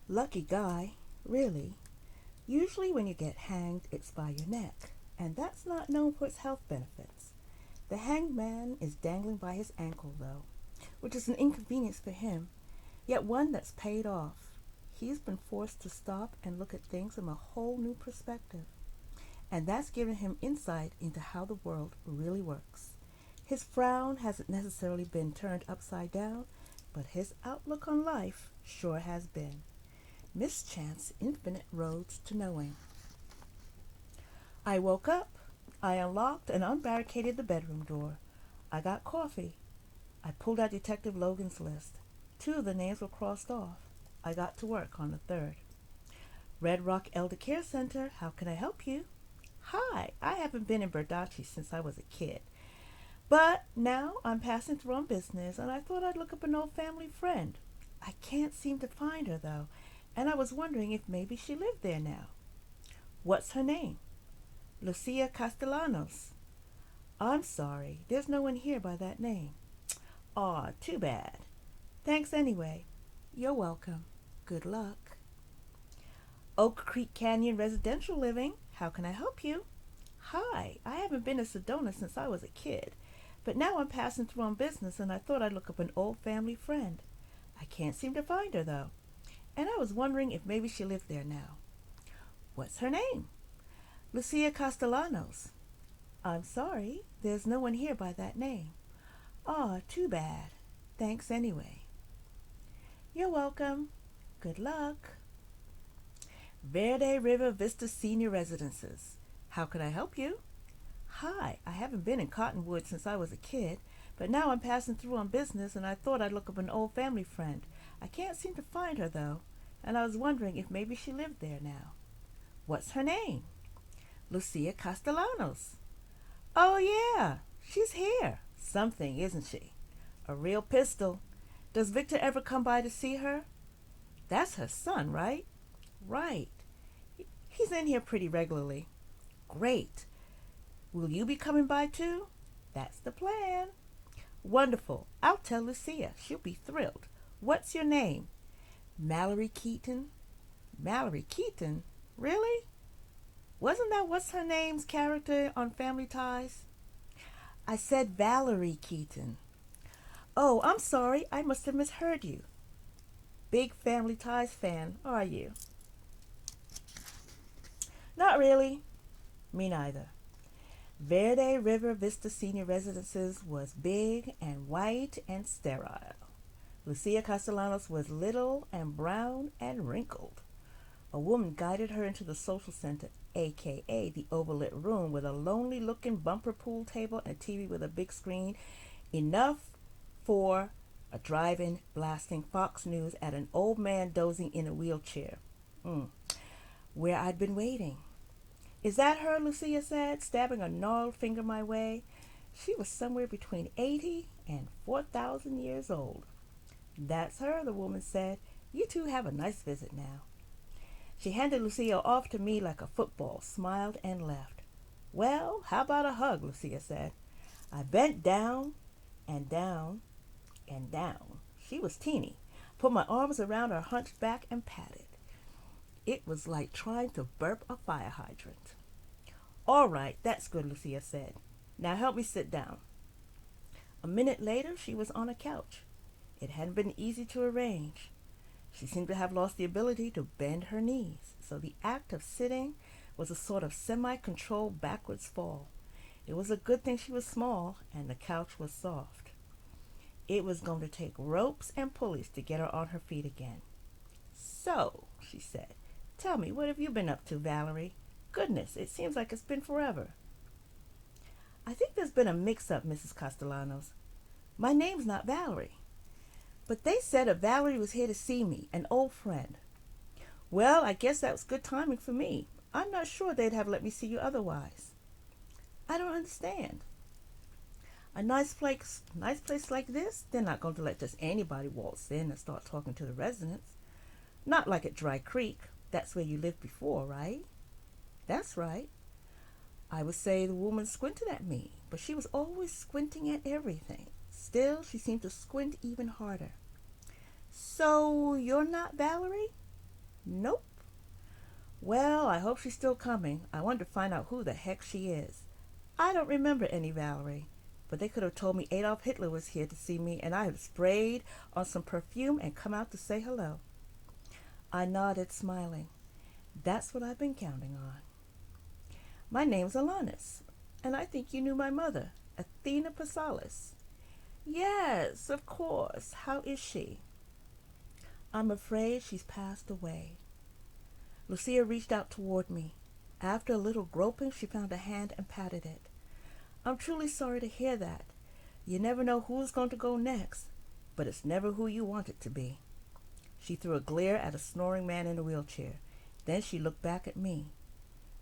Lucky guy, really. Usually when you get hanged, it's by your neck, and that's not known for its health benefits. The hanged man is dangling by his ankle, though, which is an inconvenience for him, yet one that's paid off. He's been forced to stop and look at things from a whole new perspective, and that's given him insight into how the world really works. His frown hasn't necessarily been turned upside down, but his outlook on life sure has been. Mischance infinite roads to knowing. I woke up. I unlocked and unbarricaded the bedroom door. I got coffee. I pulled out Detective Logan's list. Two of the names were crossed off. I got to work on the third. Red Rock Elder Care Center, how can I help you? Hi, I haven't been in Berdacci since I was a kid. But now I'm passing through on business and I thought I'd look up an old family friend. I can't seem to find her though, and I was wondering if maybe she lived there now. What's her name? Lucia Castellanos. I'm sorry, there's no one here by that name. Aw, too bad. Thanks anyway. You're welcome. Good luck. Oak Creek Canyon Residential Living. How can I help you? Hi, I haven't been to Sedona since I was a kid, but now I'm passing through on business and I thought I'd look up an old family friend. I can't seem to find her though, and I was wondering if maybe she lived there now. What's her name? Lucia Castellanos. I'm sorry, there's no one here by that name. Aw, too bad. Thanks anyway. You're welcome. Good luck. Verde River Vista Senior Residences. How can I help you? Hi, I haven't been in Cottonwood since I was a kid, but now I'm passing through on business and I thought I'd look up an old family friend. I can't seem to find her though, and I was wondering if maybe she lived there now. What's her name? Lucia Castellanos. Oh yeah, she's here. Something, isn't she? A real pistol. Does Victor ever come by to see her? That's her son, right? Right. He's in here pretty regularly. Great. Will you be coming by too? That's the plan. Wonderful. I'll tell Lucia. She'll be thrilled. What's your name? Mallory Keaton. Mallory Keaton? Really? Wasn't that what's her name's character on Family Ties? I said Valerie Keaton. Oh, I'm sorry. I must have misheard you. Big Family Ties fan, are you? Not really. Me neither. Verde River Vista Senior Residences was big and white and sterile. Lucia Castellanos was little and brown and wrinkled. A woman guided her into the social center, aka the overlit room, with a lonely looking bumper pool table and a TV with a big screen, enough for a drive-in blasting Fox News at an old man dozing in a wheelchair. Where I'd been waiting. Is that her? Lucia said, stabbing a gnarled finger my way. She was somewhere between 80 and 4,000 years old. That's her, the woman said. You two have a nice visit now. She handed Lucia off to me like a football, smiled, and left. Well, how about a hug? Lucia said. I bent down and down and down. She was teeny. Put my arms around her hunched back and patted. It was like trying to burp a fire hydrant. All right, that's good, Lucia said. Now help me sit down. A minute later, she was on a couch. It hadn't been easy to arrange. She seemed to have lost the ability to bend her knees, so the act of sitting was a sort of semi-controlled backwards fall. It was a good thing she was small and the couch was soft. It was going to take ropes and pulleys to get her on her feet again. So, she said, tell me, what have you been up to, Valerie? Goodness, it seems like it's been forever. I think there's been a mix-up, Mrs. Castellanos. My name's not Valerie. But they said a Valerie was here to see me, an old friend. Well, I guess that was good timing for me. I'm not sure they'd have let me see you otherwise. I don't understand. A nice place like this, they're not going to let just anybody waltz in and start talking to the residents. Not like at Dry Creek. That's where you lived before, right? That's right. I would say the woman squinted at me, but she was always squinting at everything. Still, she seemed to squint even harder. So, you're not Valerie? Nope. Well, I hope she's still coming. I want to find out who the heck she is. I don't remember any Valerie, but they could have told me Adolf Hitler was here to see me and I had sprayed on some perfume and come out to say hello. I nodded, smiling. That's what I've been counting on. My name's Alanis, and I think you knew my mother, Athena Pasalis. Yes, of course. How is she? I'm afraid she's passed away. Lucia reached out toward me. After a little groping, she found a hand and patted it. I'm truly sorry to hear that. You never know who's going to go next, but it's never who you want it to be. She threw a glare at a snoring man in a wheelchair. Then she looked back at me.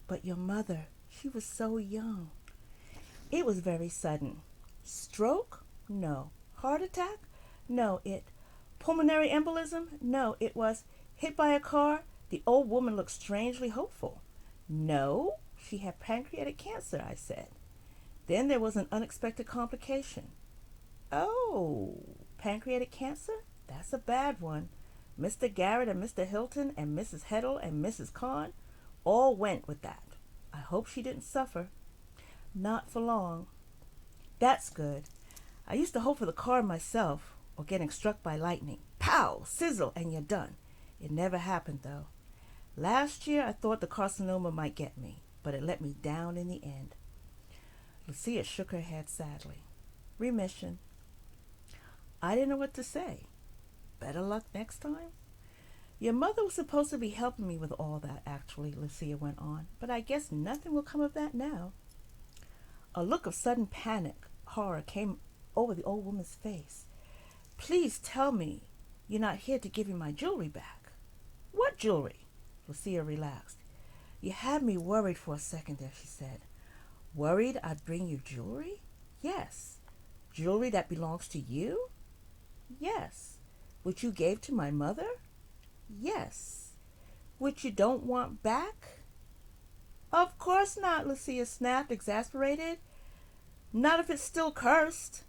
But your mother, she was so young. It was very sudden. Stroke? No. Heart attack? No, Pulmonary embolism? No, it was hit by a car. The old woman looked strangely hopeful. No, she had pancreatic cancer, I said. Then there was an unexpected complication. Oh, pancreatic cancer? That's a bad one. Mr. Garrett and Mr. Hilton and Mrs. Heddle and Mrs. Kahn all went with that. I hope she didn't suffer. Not for long. That's good. I used to hope for the car myself, or getting struck by lightning. Pow! Sizzle, and you're done. It never happened, though. Last year, I thought the carcinoma might get me, but it let me down in the end. Lucia shook her head sadly. Remission. I didn't know what to say. Better luck next time? Your mother was supposed to be helping me with all that, actually, Lucia went on, but I guess nothing will come of that now. A look of sudden horror came over the old woman's face. Please tell me you're not here to give me my jewelry back. What jewelry? Lucia relaxed. You had me worried for a second there, she said. Worried I'd bring you jewelry? Yes. Jewelry that belongs to you? Yes. Which you gave to my mother? Yes. Which you don't want back? Of course not, Lucia snapped, exasperated. Not if it's still cursed.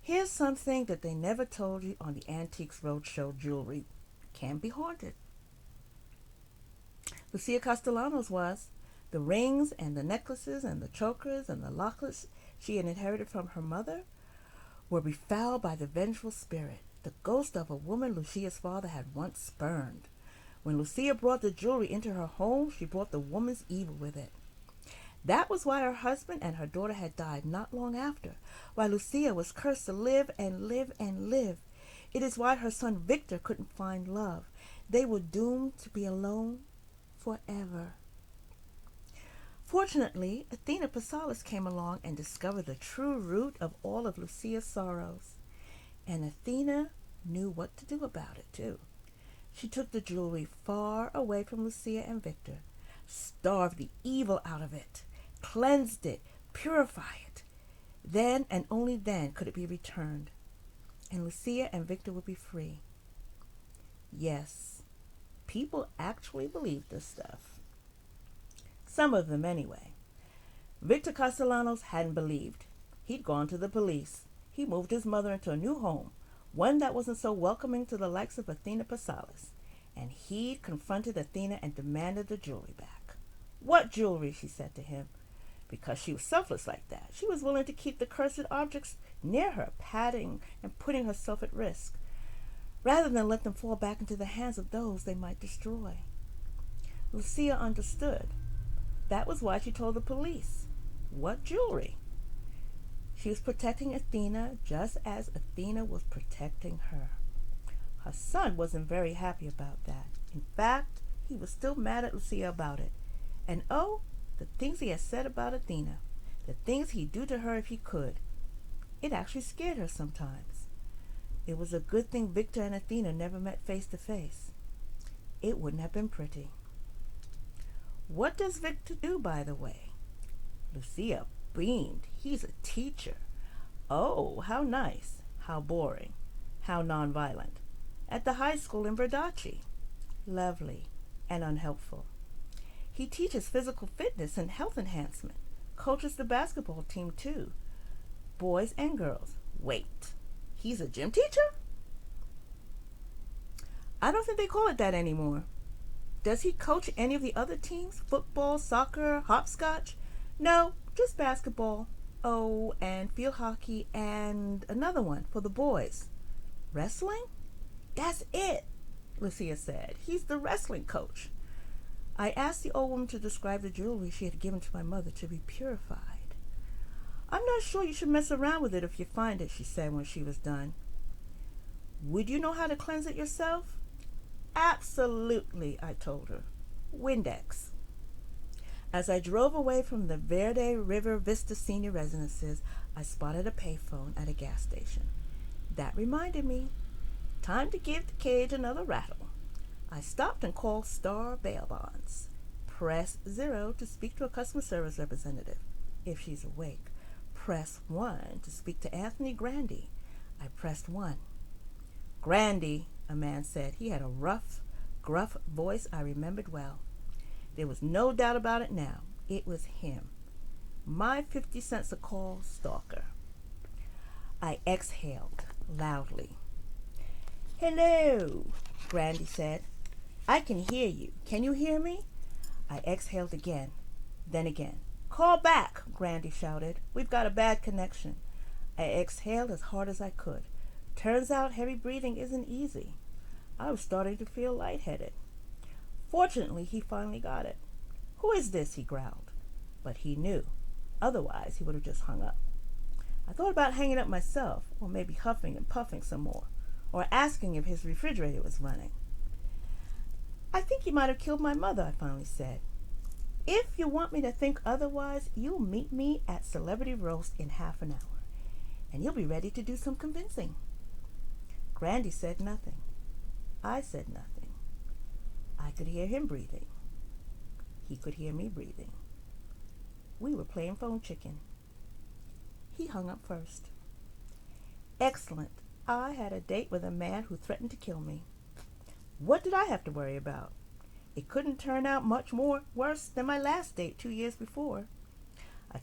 Here's something that they never told you on the Antiques Roadshow. Jewelry can be haunted. Lucia Castellanos was. The rings and the necklaces and the chokers and the locklets she had inherited from her mother were befouled by the vengeful spirit, the ghost of a woman Lucia's father had once spurned. When Lucia brought the jewelry into her home, she brought the woman's evil with it. That was why her husband and her daughter had died not long after, why Lucia was cursed to live and live and live. It is why her son Victor couldn't find love. They were doomed to be alone forever. Fortunately, Athena Pasalis came along and discovered the true root of all of Lucia's sorrows. And Athena knew what to do about it, too. She took the jewelry far away from Lucia and Victor, starved the evil out of it, cleansed it, purified it. Then and only then could it be returned, and Lucia and Victor would be free. Yes, people actually believed this stuff. Some of them, anyway. Victor Castellanos hadn't believed. He'd gone to the police. He moved his mother into a new home, one that wasn't so welcoming to the likes of Athena Pasalis, and he confronted Athena and demanded the jewelry back. What jewelry? She said to him. Because she was selfless like that. She was willing to keep the cursed objects near her, patting and putting herself at risk, rather than let them fall back into the hands of those they might destroy. Lucia understood. That was why she told the police. What jewelry? She was protecting Athena just as Athena was protecting her. Her son wasn't very happy about that. In fact, he was still mad at Lucia about it. And oh, the things he had said about Athena, the things he'd do to her if he could. It actually scared her sometimes. It was a good thing Victor and Athena never met face to face. It wouldn't have been pretty. What does Victor do, by the way? Lucia beamed. He's a teacher. Oh, how nice. How boring. How nonviolent. At the high school in Verdacci. Lovely and unhelpful. He teaches physical fitness and health enhancement. Coaches the basketball team, too. Boys and girls. Wait, he's a gym teacher? I don't think they call it that anymore. Does he coach any of the other teams? Football, soccer, hopscotch? No, just basketball. Oh, and field hockey and another one for the boys. Wrestling? That's it, Lucia said. He's the wrestling coach. I asked the old woman to describe the jewelry she had given to my mother to be purified. I'm not sure you should mess around with it if you find it, she said when she was done. Would you know how to cleanse it yourself? Absolutely, I told her. Windex. As I drove away from the Verde River Vista Senior Residences, I spotted a payphone at a gas station. That reminded me. Time to give the cage another rattle. I stopped and called Star Bail Bonds. Press 0 to speak to a customer service representative, if she's awake. Press 1 to speak to Anthony Grandy. I pressed 1. Grandy, a man said. He had a rough, gruff voice I remembered well. There was no doubt about it now. It was him. My 50 cents a call stalker. I exhaled loudly. Hello, Grandy said. I can hear you. Can you hear me? I exhaled again, then again. Call back, Grandy shouted. We've got a bad connection. I exhaled as hard as I could. Turns out heavy breathing isn't easy. I was starting to feel lightheaded. Fortunately, he finally got it. Who is this? He growled. But he knew. Otherwise, he would have just hung up. I thought about hanging up myself, or maybe huffing and puffing some more, or asking if his refrigerator was running. I think he might have killed my mother, I finally said. If you want me to think otherwise, you'll meet me at Celebrity Roast in half an hour, and you'll be ready to do some convincing. Grandy said nothing. I said nothing. I could hear him breathing. He could hear me breathing. We were playing phone chicken. He hung up first. Excellent. I had a date with a man who threatened to kill me. What did I have to worry about? It couldn't turn out much more worse than my last date 2 years before. I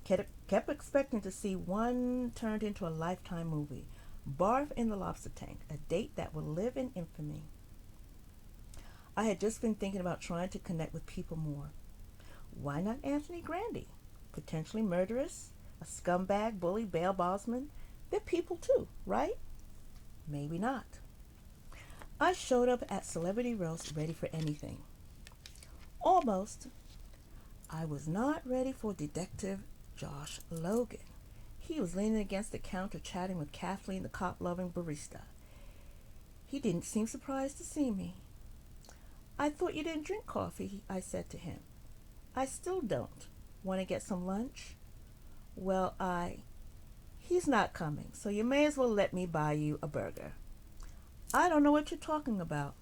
kept expecting to see one turned into a Lifetime movie. Barf in the Lobster Tank, a date that will live in infamy. I had just been thinking about trying to connect with people more. Why not Anthony Grandy? Potentially murderous, a scumbag, bully, bail bondsman. They're people too, right? Maybe not. I showed up at Celebrity Roast ready for anything. Almost. I was not ready for Detective Josh Logan. He was leaning against the counter chatting with Kathleen, the cop-loving barista. He didn't seem surprised to see me. I thought you didn't drink coffee, I said to him. I still don't. Want to get some lunch? Well, He's not coming, so you may as well let me buy you a burger. I don't know what you're talking about.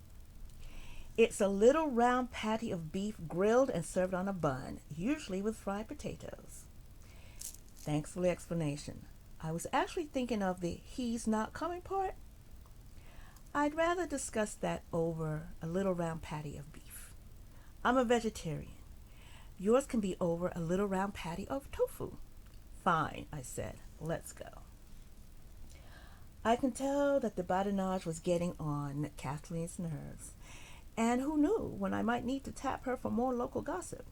It's a little round patty of beef grilled and served on a bun, usually with fried potatoes. Thanks for the explanation. I was actually thinking of the he's not coming part. I'd rather discuss that over a little round patty of beef. I'm a vegetarian. Yours can be over a little round patty of tofu. Fine, I said. Let's go. I can tell that the badinage was getting on Kathleen's nerves. And who knew when I might need to tap her for more local gossip.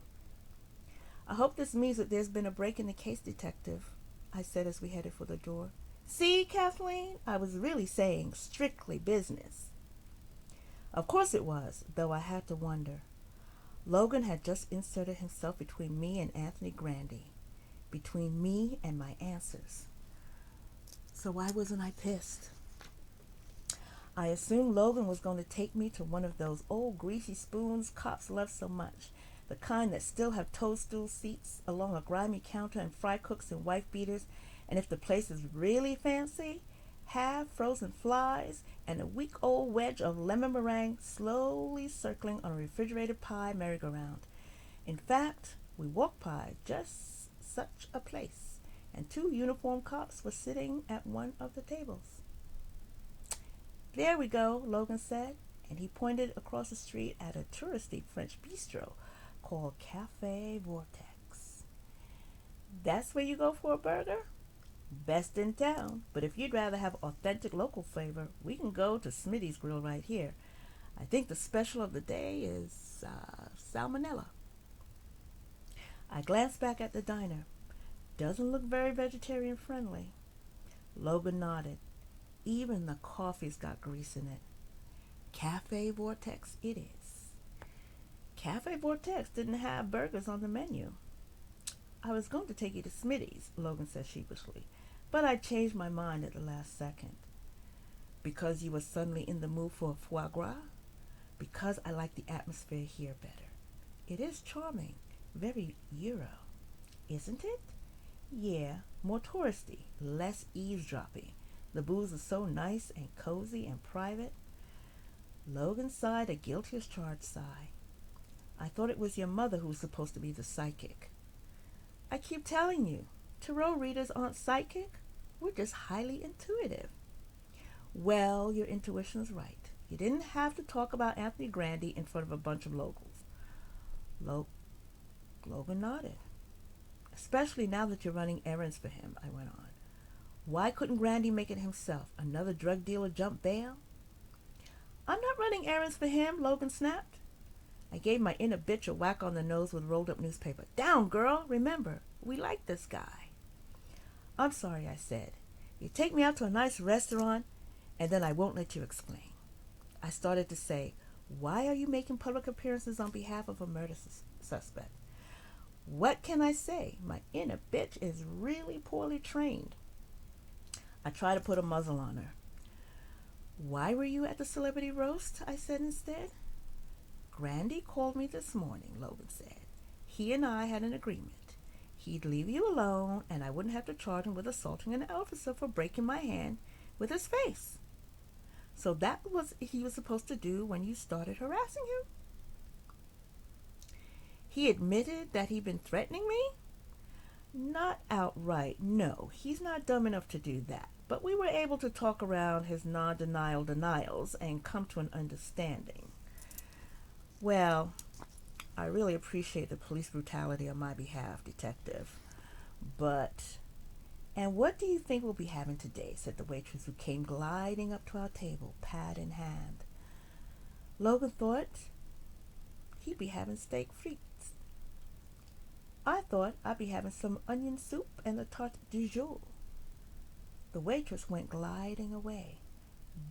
I hope this means that there's been a break in the case, Detective, I said as we headed for the door. See, Kathleen, I was really saying strictly business. Of course it was, though I had to wonder. Logan had just inserted himself between me and Anthony Grandy, between me and my answers. So why wasn't I pissed? I assumed Logan was going to take me to one of those old greasy spoons cops love so much, the kind that still have toadstool seats along a grimy counter and fry cooks and wife beaters, and if the place is really fancy, have frozen flies and a week-old wedge of lemon meringue slowly circling on a refrigerated pie merry-go-round. In fact, we walked by just such a place, and 2 uniformed cops were sitting at one of the tables. There we go, Logan said, and he pointed across the street at a touristy French bistro called Cafe Vortex. That's where you go for a burger? Best in town, but if you'd rather have authentic local flavor, we can go to Smitty's Grill right here. I think the special of the day is salmonella. I glanced back at the diner. Doesn't look very vegetarian friendly. Logan nodded. Even the coffee's got grease in it. Cafe Vortex it is. Cafe Vortex didn't have burgers on the menu. I was going to take you to Smitty's, Logan said sheepishly, but I changed my mind at the last second. Because you were suddenly in the mood for foie gras? Because I like the atmosphere here better. It is charming. Very Euro. Isn't it? Yeah, more touristy, less eavesdropping. The booths are so nice and cozy and private. Logan sighed a guilty as charged sigh. I thought it was your mother who was supposed to be the psychic. I keep telling you, tarot readers aren't psychic. We're just highly intuitive. Well, your intuition's right. You didn't have to talk about Anthony Grandy in front of a bunch of locals. Logan nodded. Especially now that you're running errands for him, I went on. Why couldn't Grandy make it himself? Another drug dealer jump bail? I'm not running errands for him, Logan snapped. I gave my inner bitch a whack on the nose with rolled up newspaper. Down, girl! Remember, we like this guy. I'm sorry, I said. You take me out to a nice restaurant, and then I won't let you explain. I started to say, why are you making public appearances on behalf of a murder suspect? What can I say? My inner bitch is really poorly trained. I tried to put a muzzle on her. Why were you at the celebrity roast? I said instead. Grandy called me this morning, Logan said. He and I had an agreement. He'd leave you alone, and I wouldn't have to charge him with assaulting an officer for breaking my hand with his face. So that was what he was supposed to do when you started harassing him? He admitted that he'd been threatening me? Not outright, no. He's not dumb enough to do that. But we were able to talk around his non-denial denials and come to an understanding. Well, I really appreciate the police brutality on my behalf, Detective. But, and what do you think we'll be having today? Said the waitress who came gliding up to our table, pad in hand. Logan thought he'd be having steak frites. I thought I'd be having some onion soup and the tarte du jour. The waitress went gliding away.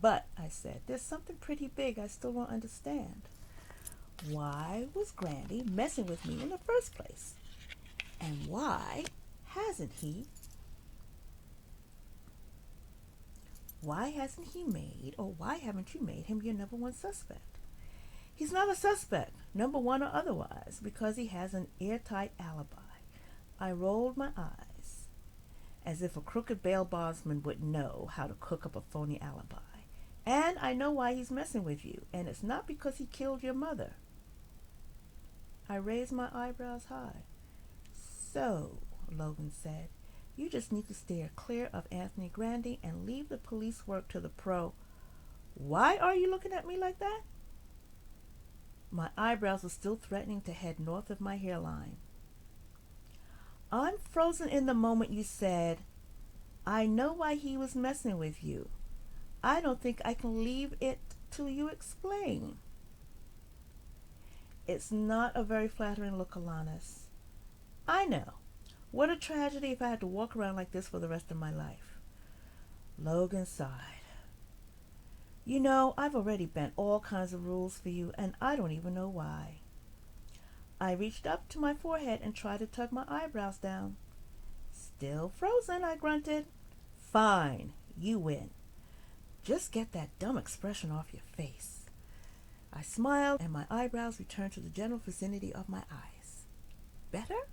But, I said, there's something pretty big I still don't understand. Why was Grandy messing with me in the first place? And why hasn't he made, or why haven't you made him your number one suspect? He's not a suspect, number one or otherwise, because he has an airtight alibi. I rolled my eyes, as if a crooked bail bondsman would know how to cook up a phony alibi. And I know why he's messing with you, and it's not because he killed your mother. I raised my eyebrows high. So, Logan said, you just need to steer clear of Anthony Grandy and leave the police work to the pro. Why are you looking at me like that? My eyebrows were still threatening to head north of my hairline. I'm frozen in the moment you said, I know why he was messing with you. I don't think I can leave it till you explain. It's not a very flattering look, Alanis. I know. What a tragedy if I had to walk around like this for the rest of my life. Logan sighed. You know, I've already bent all kinds of rules for you, and I don't even know why. I reached up to my forehead and tried to tug my eyebrows down. Still frozen, I grunted. Fine, you win. Just get that dumb expression off your face. I smiled, and my eyebrows returned to the general vicinity of my eyes. Better?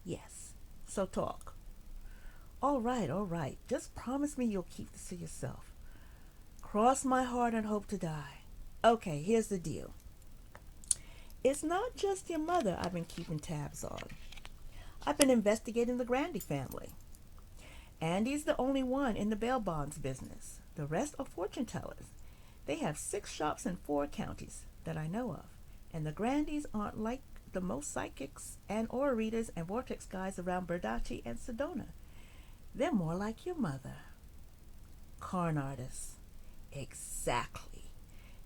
Yes. So talk. All right. Just promise me you'll keep this to yourself. Cross my heart and hope to die. Okay, here's the deal. It's not just your mother I've been keeping tabs on. I've been investigating the Grandy family. Andy's the only one in the bail bonds business. The rest are fortune tellers. They have 6 shops in 4 counties that I know of. And the Grandys aren't like the most psychics and aura readers and vortex guys around Berdacci and Sedona. They're more like your mother. Con artists. Exactly.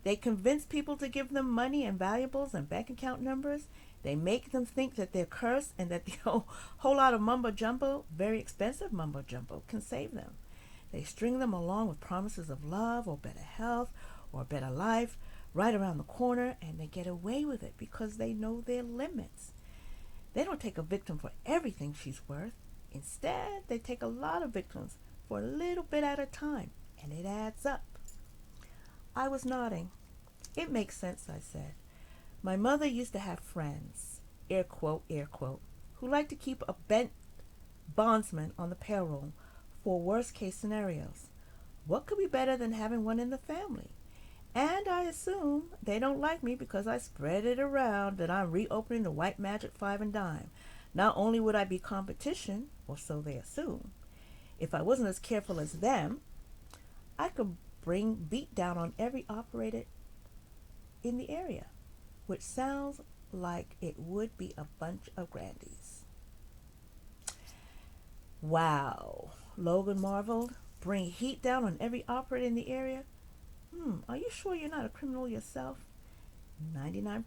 They convince people to give them money and valuables and bank account numbers. They make them think that they're cursed and that the whole lot of mumbo jumbo, very expensive mumbo jumbo, can save them. They string them along with promises of love or better health or a better life right around the corner, and they get away with it because they know their limits. They don't take a victim for everything she's worth. Instead, they take a lot of victims for a little bit at a time, and it adds up. I was nodding. It makes sense, I said. My mother used to have friends, air quote, who liked to keep a bent bondsman on the payroll for worst case scenarios. What could be better than having one in the family? And I assume they don't like me because I spread it around that I'm reopening the White Magic 5 and dime. Not only would I be competition, or so they assume, if I wasn't as careful as them, I could bring beat down on every operator in the area, which sounds like it would be a bunch of grandies. Wow, Logan marveled. Bring heat down on every operator in the area? Are you sure you're not a criminal yourself? 99%.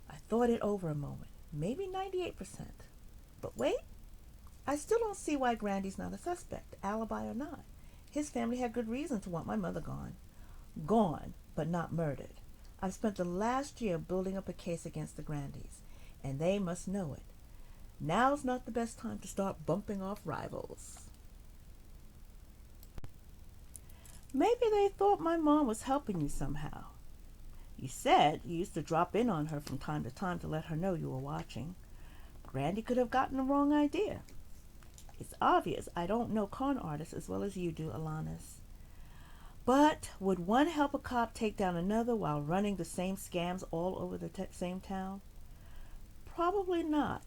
I thought it over a moment. Maybe 98%. But wait, I still don't see why Grandy's not a suspect, alibi or not. His family had good reason to want my mother gone. Gone, but not murdered. I've spent the last year building up a case against the Grandys, and they must know it. Now's not the best time to start bumping off rivals. Maybe they thought my mom was helping you somehow. You said you used to drop in on her from time to let her know you were watching. Grandy could have gotten the wrong idea. It's obvious I don't know con artists as well as you do, Alanis. But would one help a cop take down another while running the same scams all over the same town? Probably not,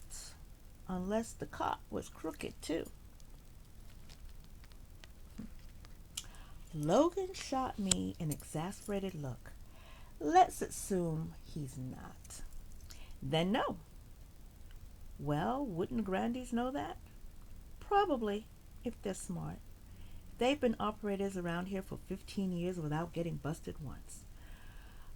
unless the cop was crooked too. Logan shot me an exasperated look. Let's assume he's not. Then no. Well, wouldn't Grandies know that? Probably, if they're smart. They've been operators around here for 15 years without getting busted once.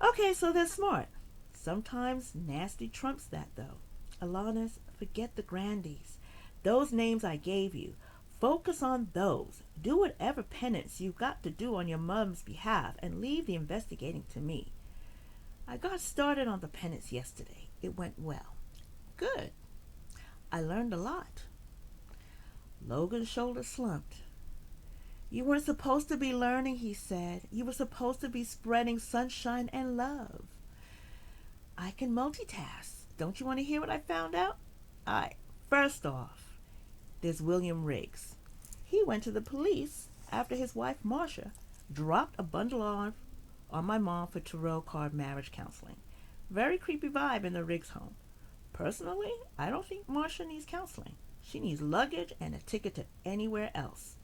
Okay, so they're smart. Sometimes nasty trumps that, though. Alanis, forget the Grandies. Those names I gave you. Focus on those. Do whatever penance you've got to do on your mom's behalf and leave the investigating to me. I got started on the penance yesterday. It went well. Good. I learned a lot. Logan's shoulders slumped. You weren't supposed to be learning, he said. You were supposed to be spreading sunshine and love. I can multitask. Don't you want to hear what I found out? Alright, first off, there's William Riggs. He went to the police after his wife, Marcia, dropped a bundle on my mom for tarot card marriage counseling. Very creepy vibe in the Riggs home. Personally, I don't think Marcia needs counseling. She needs luggage and a ticket to anywhere else.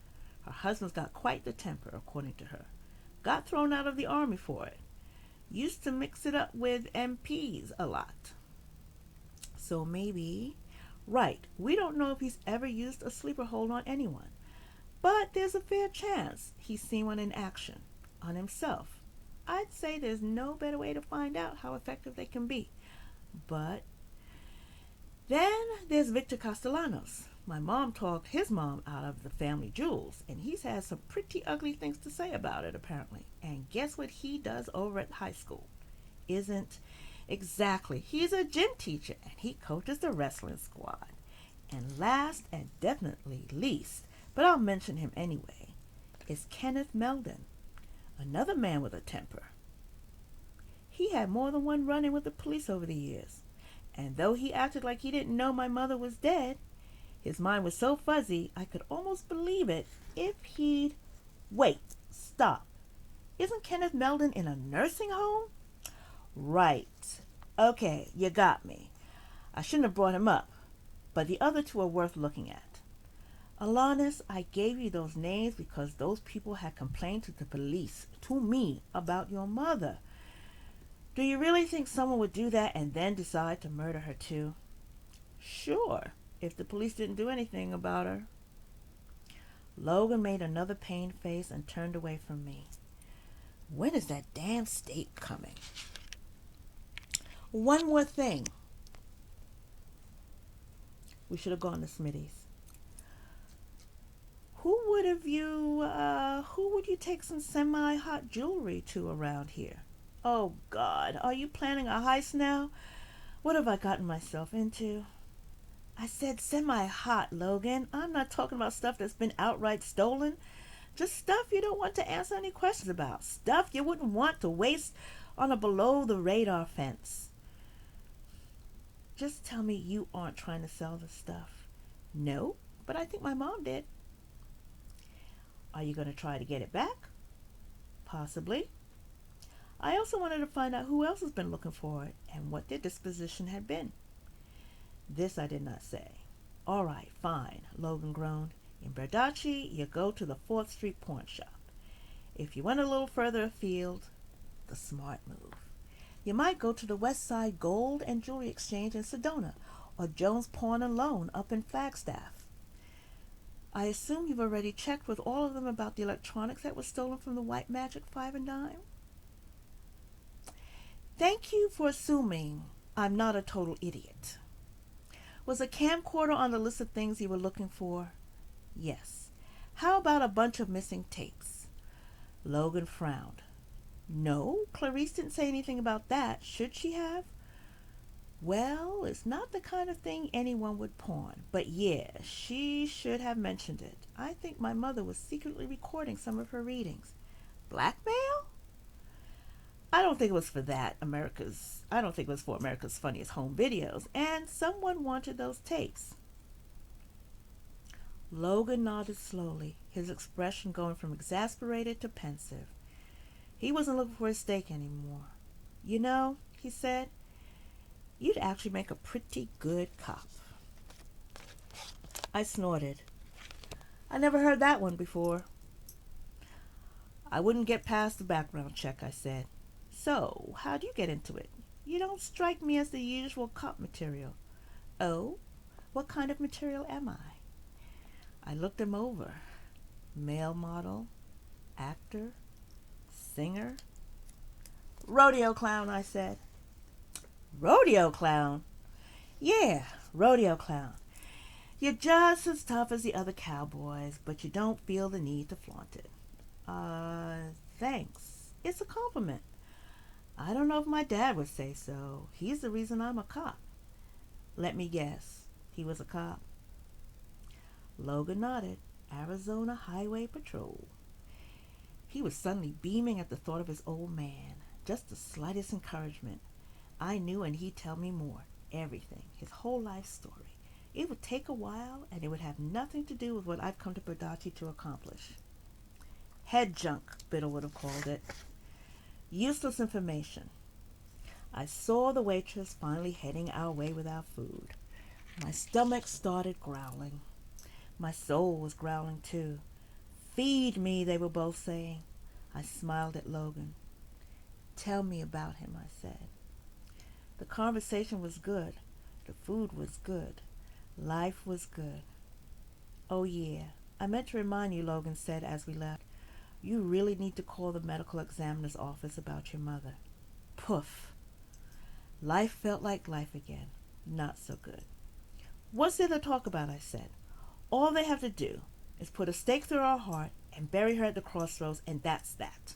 Her husband's got quite the temper, according to her. Got thrown out of the army for it. Used to mix it up with MPs a lot. So maybe... Right, we don't know if he's ever used a sleeper hold on anyone. But there's a fair chance he's seen one in action. On himself. I'd say there's no better way to find out how effective they can be. But then there's Victor Castellanos. My mom talked his mom out of the family jewels, and he's had some pretty ugly things to say about it, apparently. And guess what he does over at high school? Isn't exactly. He's a gym teacher, and he coaches the wrestling squad. And last and definitely least, but I'll mention him anyway, is Kenneth Melden, another man with a temper. He had more than one run-in with the police over the years, and though he acted like he didn't know my mother was dead, his mind was so fuzzy I could almost believe it if he'd... Wait, stop. Isn't Kenneth Melden in a nursing home? Right. Okay, you got me. I shouldn't have brought him up, but the other two are worth looking at. Alanis, I gave you those names because those people had complained to the police, to me, about your mother. Do you really think someone would do that and then decide to murder her too? Sure, if the police didn't do anything about her. Logan made another pained face and turned away from me. When is that damn steak coming? One more thing. We should have gone to Smitty's. Who would you take some semi-hot jewelry to around here? Oh God, are you planning a heist now? What have I gotten myself into? I said semi-hot, Logan. I'm not talking about stuff that's been outright stolen. Just stuff you don't want to answer any questions about. Stuff you wouldn't want to waste on a below-the-radar fence. Just tell me you aren't trying to sell the stuff. No, but I think my mom did. Are you going to try to get it back? Possibly. I also wanted to find out who else has been looking for it and what their disposition had been. This I did not say. All right, fine, Logan groaned. In Berdacci, you go to the 4th Street pawn shop. If you went a little further afield, the smart move. You might go to the West Side Gold and Jewelry Exchange in Sedona or Jones Pawn and Loan up in Flagstaff. I assume you've already checked with all of them about the electronics that was stolen from the White Magic 5 and dime? Thank you for assuming I'm not a total idiot. Was a camcorder on the list of things you were looking for? Yes. How about a bunch of missing tapes? Logan frowned. No, Clarice didn't say anything about that. Should she have? Well, it's not the kind of thing anyone would pawn. But yeah, she should have mentioned it. I think my mother was secretly recording some of her readings. Blackmail? I don't think it was for that. I don't think it was for America's Funniest Home Videos. And someone wanted those tapes. Logan nodded slowly, his expression going from exasperated to pensive. He wasn't looking for his steak anymore. You know, he said, you'd actually make a pretty good cop. I snorted. I never heard that one before. I wouldn't get past the background check, I said. So, how'd you get into it? You don't strike me as the usual cop material. Oh, what kind of material am I? I looked him over. Male model, actor, singer. Rodeo clown, I said. Rodeo clown? Yeah, rodeo clown. You're just as tough as the other cowboys, but you don't feel the need to flaunt it. Thanks. It's a compliment. I don't know if my dad would say so. He's the reason I'm a cop. Let me guess. He was a cop. Logan nodded. Arizona Highway Patrol. He was suddenly beaming at the thought of his old man. Just the slightest encouragement. I knew, and he'd tell me more. Everything. His whole life story. It would take a while, and it would have nothing to do with what I've come to Berdacci to accomplish. Head junk, Biddle would have called it. Useless information. I saw the waitress finally heading our way with our food. My stomach started growling. My soul was growling too. Feed me, they were both saying. I smiled at Logan. Tell me about him, I said. The conversation was good. The food was good. Life was good. Oh yeah, I meant to remind you, Logan said as we left. You really need to call the medical examiner's office about your mother. Poof. Life felt like life again. Not so good. What's there to talk about, I said. All they have to do is put a stake through our heart and bury her at the crossroads, and that's that.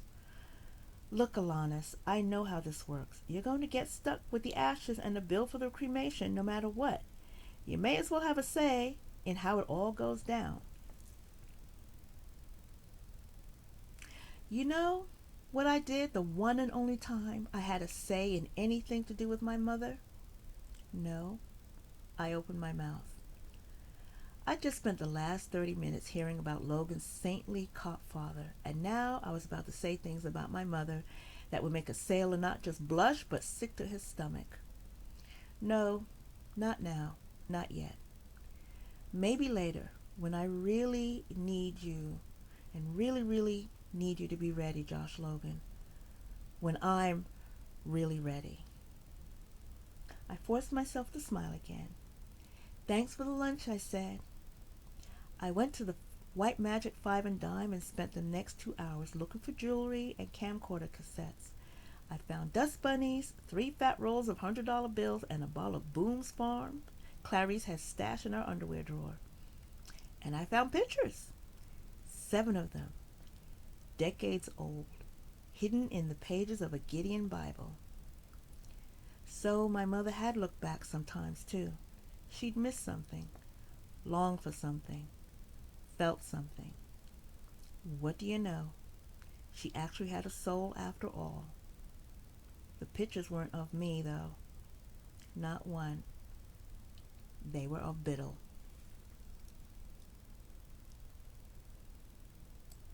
Look, Alanis, I know how this works. You're going to get stuck with the ashes and the bill for the cremation no matter what. You may as well have a say in how it all goes down. You know what I did the one and only time I had a say in anything to do with my mother? No. I opened my mouth. I just spent the last 30 minutes hearing about Logan's saintly cop father, and now I was about to say things about my mother that would make a sailor not just blush, but sick to his stomach. No, not now, not yet. Maybe later, when I really need you, and really need you to be ready, Josh Logan. When I'm really ready. I forced myself to smile again. Thanks for the lunch, I said. I went to the White Magic 5 and Dime and spent the next 2 hours looking for jewelry and camcorder cassettes. I found dust bunnies, 3 fat rolls of $100 bills, and a bottle of Boone's Farm Clarice had stashed in her underwear drawer. And I found pictures, 7 of them, decades old, hidden in the pages of a Gideon Bible. So my mother had looked back sometimes too. She'd missed something, longed for something, felt something. What do you know? She actually had a soul after all. The pictures weren't of me, though. Not one. They were of Biddle.